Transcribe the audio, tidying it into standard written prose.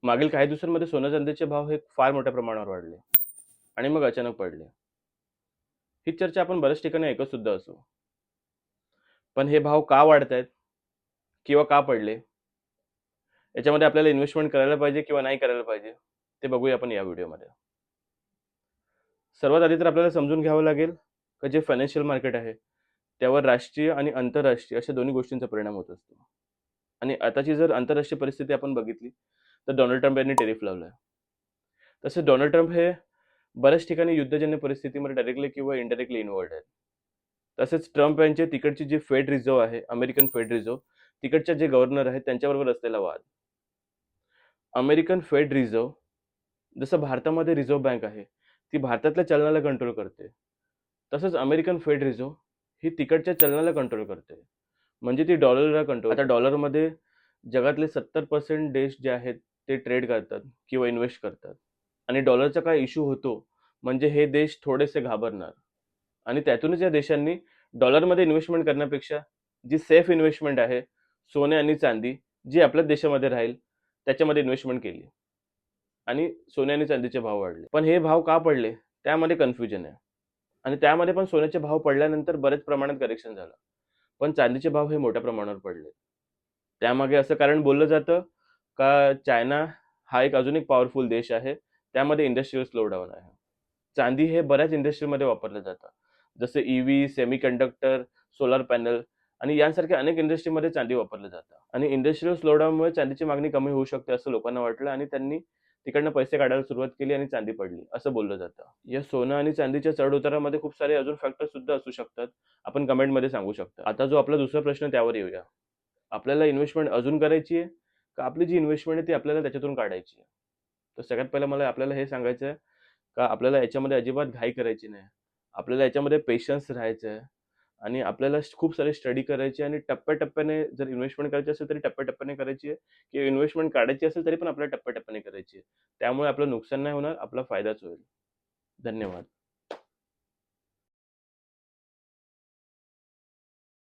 मागील काही दिवसांमध्ये सोन्या चांदीचे भाव हे फार मोठ्या प्रमाणावर वाढले आणि मग अचानक पडले. ही चर्चा आपण बऱ्याच ठिकाणी ऐकत सुद्धा असू. पण हे भाव का वाढतायत किंवा का पडले? याच्यामध्ये आपल्याला इन्व्हेस्टमेंट करायला पाहिजे किंवा नाही करायला पाहिजे? ते बघूया आपण या व्हिडिओमध्ये. सर्वात आधी तर आपल्याला समजून घ्यावं लागेल का जे फायनान्शियल मार्केट आहे, त्यावर राष्ट्रीय आणि आंतरराष्ट्रीय अशा दोन्ही गोष्टींचा परिणाम होत असतो. आणि आताची जर आंतरराष्ट्रीय परिस्थिती आपण बघितली, तर डोनाल्ड ट्रम्प यांनी टेरिफ लावलाय. तसेच डोनाल्ड ट्रम्प हे बऱ्याच ठिकाणी युद्धजन्य परिस्थितीमध्ये डायरेक्टली किंवा इनडायरेक्टली इन्व्हॉल्ड आहेत. तसेच ट्रम्प यांचे तिकडची जी फेड रिझर्व्ह आहे, अमेरिकन फेड रिझर्व्ह, तिकडचे जे गव्हर्नर आहेत त्यांच्याबरोबर असलेला वाद. अमेरिकन फेड रिझर्व्ह जसं भारतामध्ये रिझर्व्ह बँक आहे, ती भारतातल्या चलनाला कंट्रोल करते. तसंच अमेरिकन फेड रिझर्व्ह ही तिकडच्या चलनाला कंट्रोल करते. म्हणजे ती डॉलरला कंट्रोल. आता डॉलरमध्ये जगातले 70% देश जे आहेत ते ट्रेड करतात किंवा इन्व्हेस्ट करतात. आणि डॉलरचा काय इश्यू होतो, म्हणजे हे देश थोडेसे घाबरणार. आणि त्यातूनच या देशांनी डॉलरमध्ये इन्व्हेस्टमेंट करण्यापेक्षा जी सेफ इन्व्हेस्टमेंट आहे, सोने आणि चांदी, जी आपल्याच देशामध्ये राहील, त्याच्यामध्ये इन्व्हेस्टमेंट केली. आणि सोने आणि चांदीचे भाव वाढले. पण हे भाव का पडले? त्यामध्ये कन्फ्युजन आहे. आणि त्यामध्ये पण सोन्याचे भाव पडल्यानंतर बरेच प्रमाणात करेक्शन झालं. पण चांदीचे भाव हे मोठ्या प्रमाणावर पडले. त्यामागे असं कारण बोललं जातं का चायना हा अजून एक पॉवरफुल देश आहे. त्यामध्ये इंडस्ट्रियल स्लोडाऊन आहे. चांदी हे बऱ्याच इंडस्ट्रीमध्ये वापरलं जातं. जसं ईव्ही, सेमीकंडक्टर, सोलार पॅनल आणि यांसारख्या अनेक इंडस्ट्रीमध्ये चांदी वापरलं जातं. आणि इंडस्ट्रियल स्लोडाऊनमुळे चांदीची मागणी कमी होऊ शकते असं लोकांना वाटलं आणि त्यांनी तिकडनं पैसे काढायला सुरुवात केली आणि चांदी पडली, असं बोललं जातं. या सोनं आणि चांदीच्या चढ-उतारामध्ये खूप सारे अजून फॅक्टर्स सुद्धा असू शकतात. आपण कमेंटमध्ये सांगू शकता. आता जो आपला दुसरा प्रश्न त्यावर येऊया. आपल्याला इन्व्हेस्टमेंट अजून करायची आहे का आपली जी इन्व्हेस्टमेंट आहे ती आपल्याला त्याच्यातून काढायची आहे? तर सगळ्यात पहिलं मला आपल्याला हे सांगायचं आहे का आपल्याला याच्यामध्ये अजिबात घाई करायची नाही. आपल्याला याच्यामध्ये पेशन्स राहायचं आहे आणि आपल्याला खूप सारी स्टडी करायची आणि टप्प्याटप्प्याने जर इन्व्हेस्टमेंट करायची असेल तरी टप्प्याटप्प्याने करायची आहे किंवा इन्व्हेस्टमेंट काढायची असेल तरी पण आपल्याला टप्प्याटप्प्याने करायची आहे. त्यामुळे आपलं नुकसान नाही होणार, आपला फायदाच होईल. धन्यवाद.